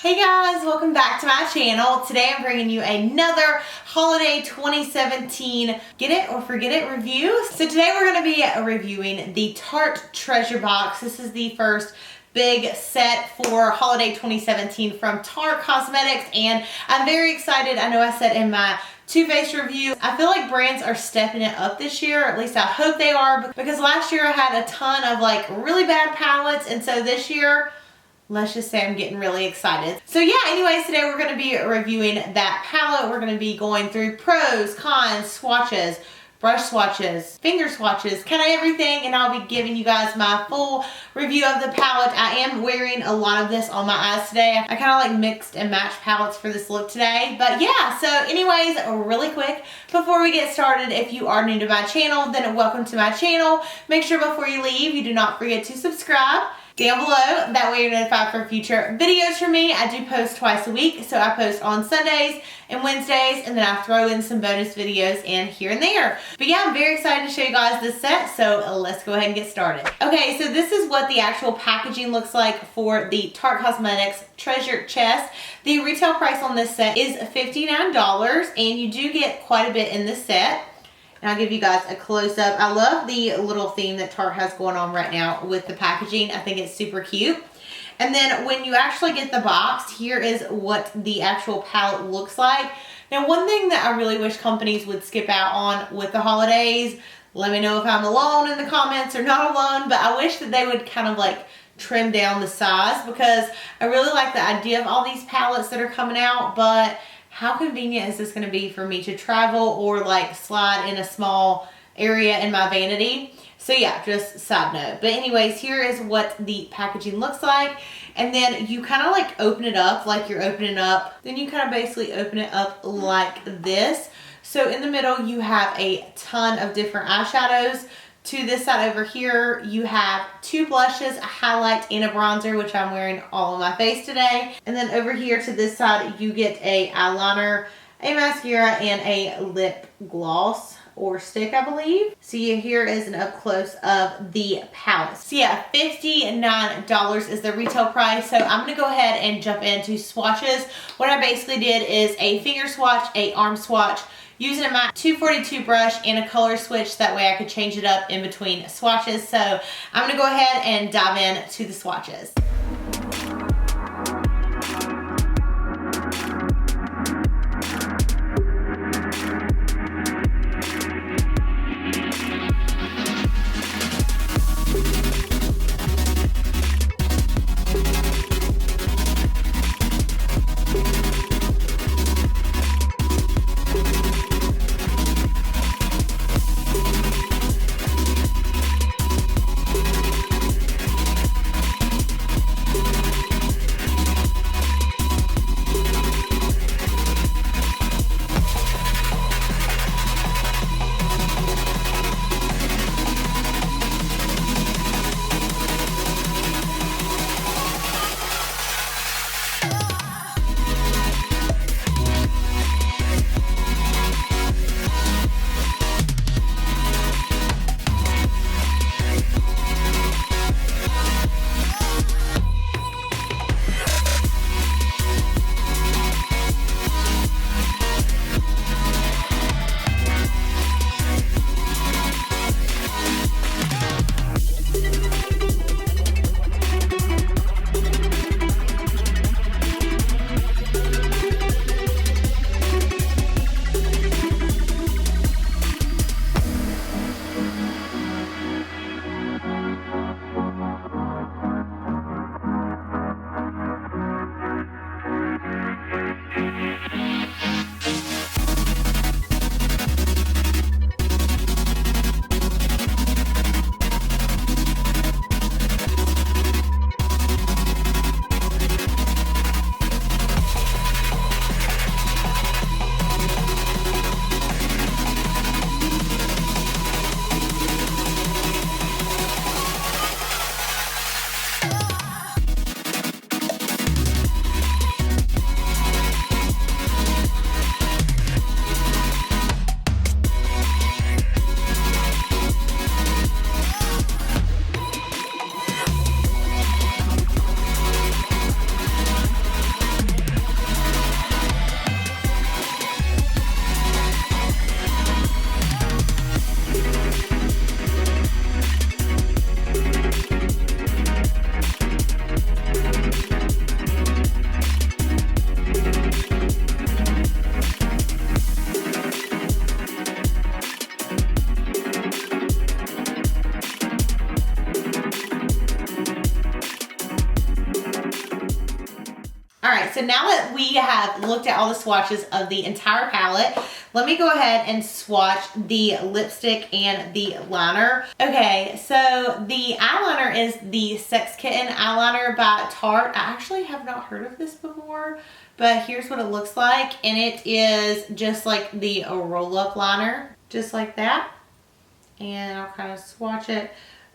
Hey guys, welcome back to my channel. Today I'm bringing you another holiday 2017 get it or forget it review. So today we're going to be reviewing the Tarte Treasure box. This is the first big set for holiday 2017 from Tarte Cosmetics, and I'm very excited. I know I said in my Too Faced review, I feel like brands are stepping it up this year, at least I hope they are, because last year I had a ton of like really bad palettes, and so this year, let's just say I'm getting really excited. So yeah, anyways, today we're going to be reviewing that palette. We're going to be going through pros, cons, swatches, brush swatches, finger swatches, kind of everything, and I'll be giving you guys my full review of the palette. I am wearing a lot of this on my eyes today. I kind of like mixed and matched palettes for this look today. But yeah, so anyways, really quick, before we get started, if you are new to my channel, then welcome to my channel. Make sure before you leave, you do not forget to subscribe down below. That way you're notified for future videos from me. I do post twice a week, so I post on Sundays and Wednesdays, and then I throw in some bonus videos in here and there. But yeah, I'm very excited to show you guys this set, so let's go ahead and get started. Okay, so this is what the actual packaging looks like for the Tarte Cosmetics Treasure Chest. The retail price on this set is $59, and you do get quite a bit in this set. And I'll give you guys a close-up. I love the little theme that Tarte has going on right now with the packaging. I think it's super cute. And then when you actually get the box, here is what the actual palette looks like. Now, one thing that I really wish companies would skip out on with the holidays, let me know if I'm alone in the comments or not alone, but I wish that they would kind of like trim down the size, because I really like the idea of all these palettes that are coming out, but how convenient is this going to be for me to travel or like slide in a small area in my vanity? So yeah, just side note. But anyways, here is what the packaging looks like. And then you kind of like open it up like you're opening up. Then you kind of basically open it up like this. So in the middle, you have a ton of different eyeshadows. To this side over here, you have two blushes, a highlight, and a bronzer, which I'm wearing all on my face today. And then over here to this side, you get a eyeliner, a mascara, and a lip gloss or stick, I believe. So yeah, here is an up close of the palette. So yeah, $59 is the retail price. So I'm gonna go ahead and jump into swatches. What I basically did is a finger swatch, a arm swatch, using a MAC 242 brush and a color switch. That way I could change it up in between swatches. So I'm gonna go ahead and dive in to the swatches. All right, so now that we have looked at all the swatches of the entire palette, let me go ahead and swatch the lipstick and the liner. Okay, so the eyeliner is the Sex Kitten eyeliner by Tarte. I actually have not heard of this before, but here's what it looks like. And it is just like the roll-up liner, just like that. And I'll kind of swatch it.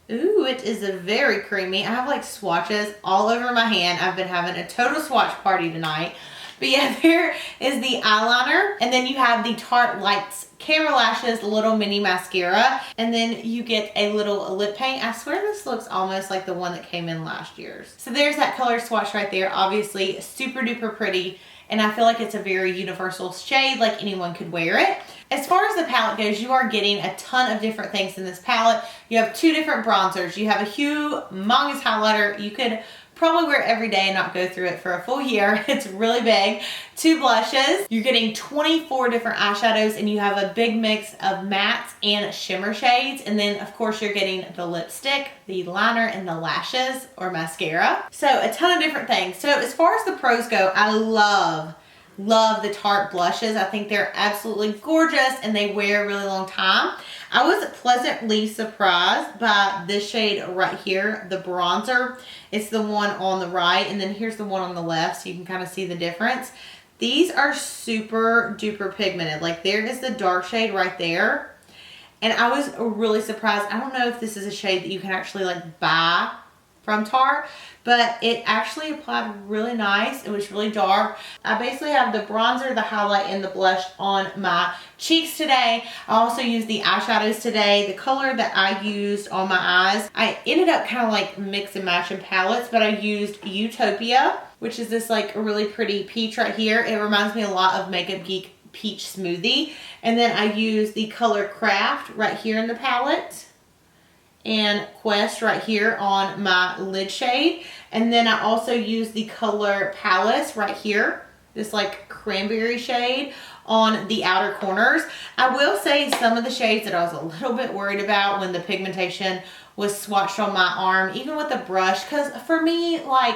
Ooh, it is a very creamy. I have like swatches all over my hand. I've been having a total swatch party tonight. But yeah, there is the eyeliner. And then you have the Tarte Lights Camera Lashes Little Mini Mascara. And then you get a little lip paint. I swear this looks almost like the one that came in last year's. So there's that color swatch right there. Obviously super duper pretty. And I feel like it's a very universal shade, like anyone could wear it. As far as the palette goes, you are getting a ton of different things in this palette. You have 2 different bronzers. You have a humongous highlighter. You could probably wear it every day and not go through it for a full year. It's really big. 2 blushes. You're getting 24 different eyeshadows, and you have a big mix of mattes and shimmer shades. And then of course you're getting the lipstick, the liner, and the lashes or mascara. So a ton of different things. So as far as the pros go, I love the Tarte blushes. I think they're absolutely gorgeous and they wear a really long time. I was pleasantly surprised by this shade right here, the bronzer. It's the one on the right, and then here's the one on the left, so you can kind of see the difference. These are super duper pigmented. Like there is the dark shade right there. And I was really surprised. I don't know if this is a shade that you can actually like buy from Tarte, but it actually applied really nice. It was really dark. I basically have the bronzer, the highlight, and the blush on my cheeks today. I also used the eyeshadows today. The color that I used on my eyes, I ended up kind of like mix and matching palettes, but I used Utopia, which is this like really pretty peach right here. It reminds me a lot of Makeup Geek Peach Smoothie. And then I used the color Craft right here in the palette, and Quest right here on my lid shade. And then I also use the color Palace right here, this like cranberry shade on the outer corners. I will say some of the shades that I was a little bit worried about when the pigmentation was swatched on my arm, even with the brush, because for me, like,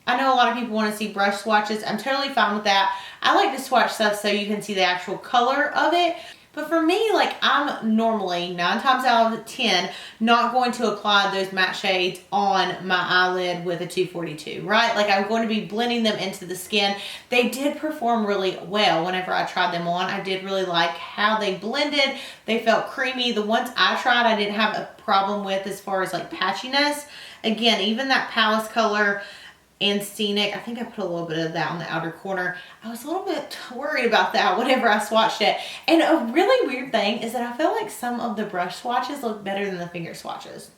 I know a lot of people want to see brush swatches. I'm totally fine with that. I like to swatch stuff so you can see the actual color of it. But for me, like, I'm normally 9 times out of 10 not going to apply those matte shades on my eyelid with a 242, right? Like, I'm going to be blending them into the skin. They did perform really well whenever I tried them on. I did really like how they blended. They felt creamy. The ones I tried, I didn't have a problem with as far as like patchiness. Again, even that Palace color and Scenic, I think I put a little bit of that on the outer corner. I was a little bit worried about that whenever I swatched it. And a really weird thing is that I feel like some of the brush swatches look better than the finger swatches.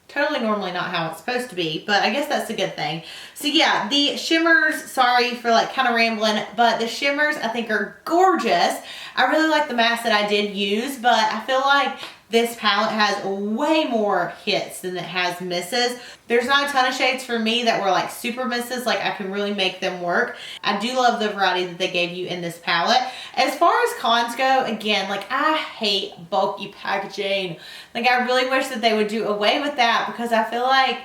Totally normally not how it's supposed to be, but I guess that's a good thing. So yeah, the shimmers, sorry for like kind of rambling, but the shimmers I think are gorgeous. I really like the mask that I did use, but I feel like this palette has way more hits than it has misses. There's not a ton of shades for me that were like super misses, like I can really make them work. I do love the variety that they gave you in this palette. As far as cons go, again, like I hate bulky packaging. Like I really wish that they would do away with that, because I feel like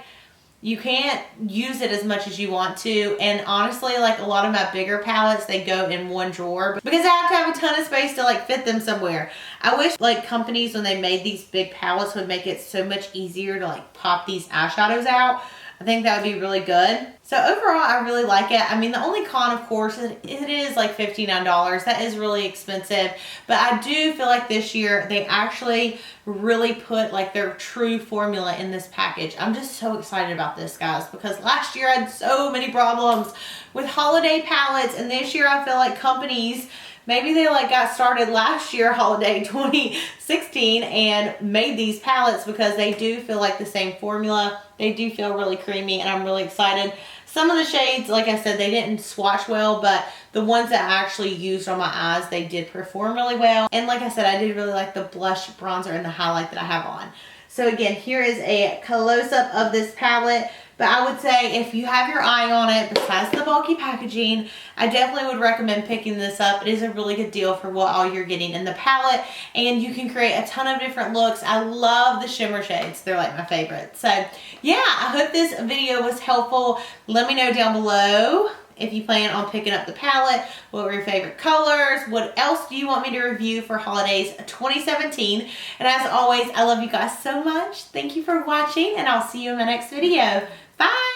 you can't use it as much as you want to. And honestly, like a lot of my bigger palettes, they go in one drawer because I have to have a ton of space to like fit them somewhere. I wish like companies, when they made these big palettes, would make it so much easier to like pop these eyeshadows out. I think that would be really good. So overall, I really like it. I mean, the only con, of course, it is like $59. That is really expensive. But I do feel like this year they actually really put like their true formula in this package. I'm just so excited about this, guys, because last year I had so many problems with holiday palettes, and this year I feel like companies, maybe they like got started last year, holiday 2016, and made these palettes because they do feel like the same formula. They do feel really creamy, and I'm really excited. Some of the shades, like I said, they didn't swatch well, but the ones that I actually used on my eyes, they did perform really well. And like I said, I did really like the blush, bronzer, and the highlight that I have on. So again, here is a close-up of this palette. But I would say if you have your eye on it, besides the bulky packaging, I definitely would recommend picking this up. It is a really good deal for what all you're getting in the palette, and you can create a ton of different looks. I love the shimmer shades. They're like my favorite. So yeah, I hope this video was helpful. Let me know down below if you plan on picking up the palette, what were your favorite colors, what else do you want me to review for holidays 2017. And as always, I love you guys so much. Thank you for watching, and I'll see you in my next video. Bye!